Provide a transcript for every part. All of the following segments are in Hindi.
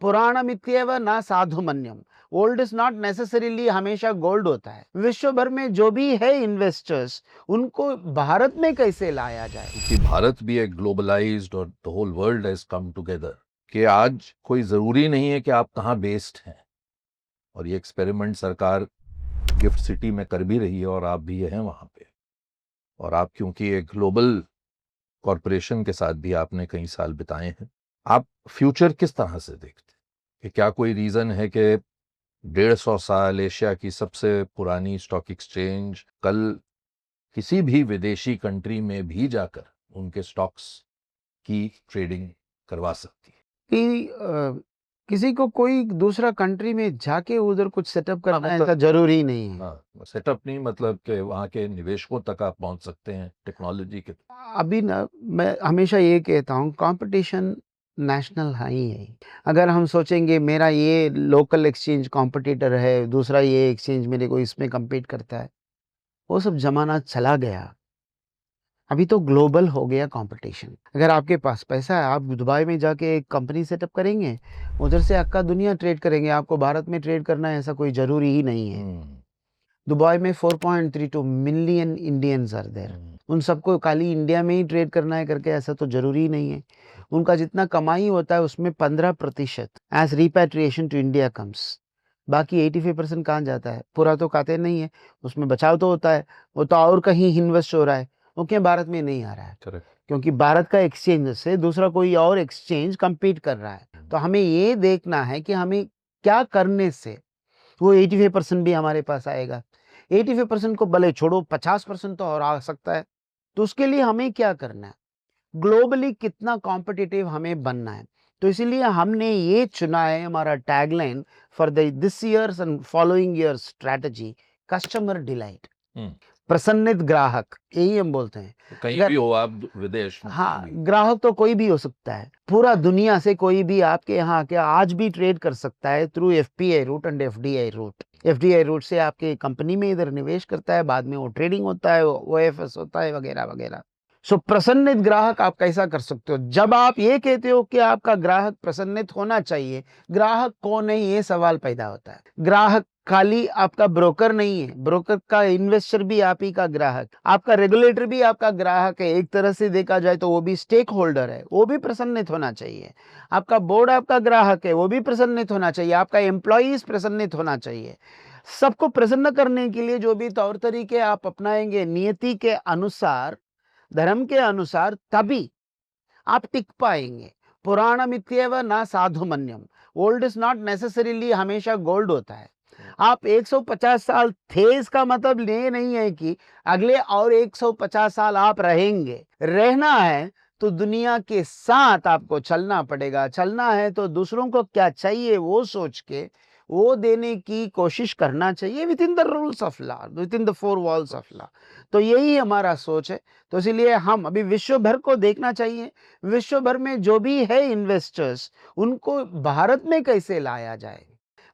पुराणमित्येव न साधुमन्यम। ओल्ड इज नॉट नेसेसरीली हमेशा गोल्ड होता है। विश्व भर में जो भी है इन्वेस्टर्स, उनको भारत में कैसे लाया जाए, क्योंकि भारत भी एक ग्लोबलाइज्ड और the whole world has come together कि आज कोई जरूरी नहीं है कि आप कहाँ बेस्ड हैं। और ये एक्सपेरिमेंट सरकार गिफ्ट सिटी में कर भी रही है और आप भी हैं वहां पे। और आप क्योंकि एक ग्लोबल कॉरपोरेशन के साथ भी आपने कई साल बिताए हैं, आप फ्यूचर किस तरह से देखते हैं? कि क्या कोई रीजन है कि 150 साल एशिया की सबसे पुरानी स्टॉक एक्सचेंज कल किसी भी विदेशी कंट्री में भी जाकर उनके स्टॉक्स की ट्रेडिंग करवा सकती है? कि किसी को कोई दूसरा कंट्री में जाके उधर कुछ सेटअप करना ऐसा जरूरी नहीं है। हाँ, सेटअप नहीं, मतलब कि वहाँ के निवेशकों तक आप पहुँच सकते हैं टेक्नोलॉजी के। अभी ना मैं हमेशा ये कहता हूँ, कंपटीशन नेशनल है ही है। अगर हम सोचेंगे मेरा ये लोकल एक्सचेंज कॉम्पिटिटर है, दूसरा ये एक्सचेंज मेरे को इसमें compete करता है, वो सब ज़माना चला गया। अभी तो ग्लोबल हो गया कंपटीशन। अगर आपके पास पैसा है, आप दुबई में जाके एक कंपनी सेटअप करेंगे, उधर से अक्का दुनिया ट्रेड करेंगे। आपको भारत में ट्रेड करना है ऐसा कोई ज़रूरी ही नहीं है। दुबई में 4.32 मिलियन इंडियंस आर देयर। उन सबको खाली इंडिया में ही ट्रेड करना है करके ऐसा तो ज़रूरी ही नहीं है। उनका जितना कमाई होता है उसमें 15% as repatriation to India comes. बाकी 85% कहाँ जाता है? पूरा तो खाते नहीं है, उसमें बचाव तो होता है, वो तो और कहीं इन्वेस्ट हो रहा है, वो क्यों भारत में नहीं आ रहा है? करेक्ट। क्योंकि भारत का एक्सचेंज से दूसरा कोई और एक्सचेंज कम्पीट कर रहा है। तो हमें ये देखना है कि हमें क्या करने से वो 85% भी हमारे पास आएगा। 85% को भले छोड़ो, 50% तो और आ सकता है। तो उसके लिए हमें क्या करना है? ग्लोबली कितना कॉम्पिटिटिव हमें बनना है। तो इसीलिए हमने ये चुना है, हमारा tagline for this years and following years strategy, customer delight, प्रसन्नित ग्राहक, यही हम बोलते हैं। तो कहीं भी हो आप, विदेश में हाँ, भी। ग्राहक तो कोई भी हो सकता है, पूरा दुनिया से कोई भी आपके यहाँ आके आज भी ट्रेड कर सकता है through FPI route and FDI route. FDI route से आपके कंपनी में इधर निवेश करता है, बाद में वो ट्रेडिंग होता है, ओएफएस होता है, वगैरह वगैरह। सो प्रसन्नित ग्राहक आप कैसा कर सकते हो? जब आप ये कहते हो कि आपका ग्राहक प्रसन्नित होना चाहिए, ग्राहक कौन है ये सवाल पैदा होता है। ग्राहक खाली आपका ब्रोकर नहीं है, ब्रोकर का इन्वेस्टर भी आप ही का ग्राहक, आपका रेगुलेटर भी आपका ग्राहक है। एक तरह से देखा जाए तो वो भी स्टेक होल्डर है, वो भी प्रसन्नित होना चाहिए। आपका बोर्ड आपका ग्राहक है, वो भी प्रसन्नित होना चाहिए। आपका एम्प्लॉइज प्रसन्नित होना चाहिए। सबको प्रसन्न करने के लिए जो भी तौर तरीके आप अपनाएंगे नियति के अनुसार, धर्म के अनुसार, तभी आप टिक पाएंगे। पुराणमित्येव न साधुमन्यम। ओल्ड इज नॉट नेसेसरीली हमेशा गोल्ड होता है। आप 150 साल थे, इसका मतलब ये नहीं है कि अगले और 150 साल आप रहेंगे। रहना है तो दुनिया के साथ आपको चलना पड़ेगा। चलना है तो दूसरों को क्या चाहिए वो सोच के वो देने की कोशिश करना चाहिए, with in the rules of law, with in the four walls of law. तो यही हमारा सोच है। तो इसीलिए हम अभी विश्व भर को देखना चाहिए। विश्व भर में जो भी है इन्वेस्टर्स, उनको भारत में कैसे लाया जाए।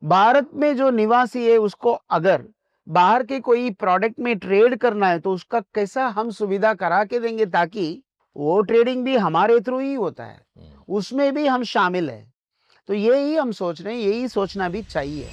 भारत में जो निवासी है उसको अगर बाहर के कोई प्रोडक्ट में ट्रेड करना है तो उसका कैसा हम सुविधा करा के देंगे, ताकि वो ट्रेडिंग भी हमारे थ्रू ही होता है, उसमें भी हम शामिल हैं। तो यही हम सोच रहे हैं, यही सोचना भी चाहिए।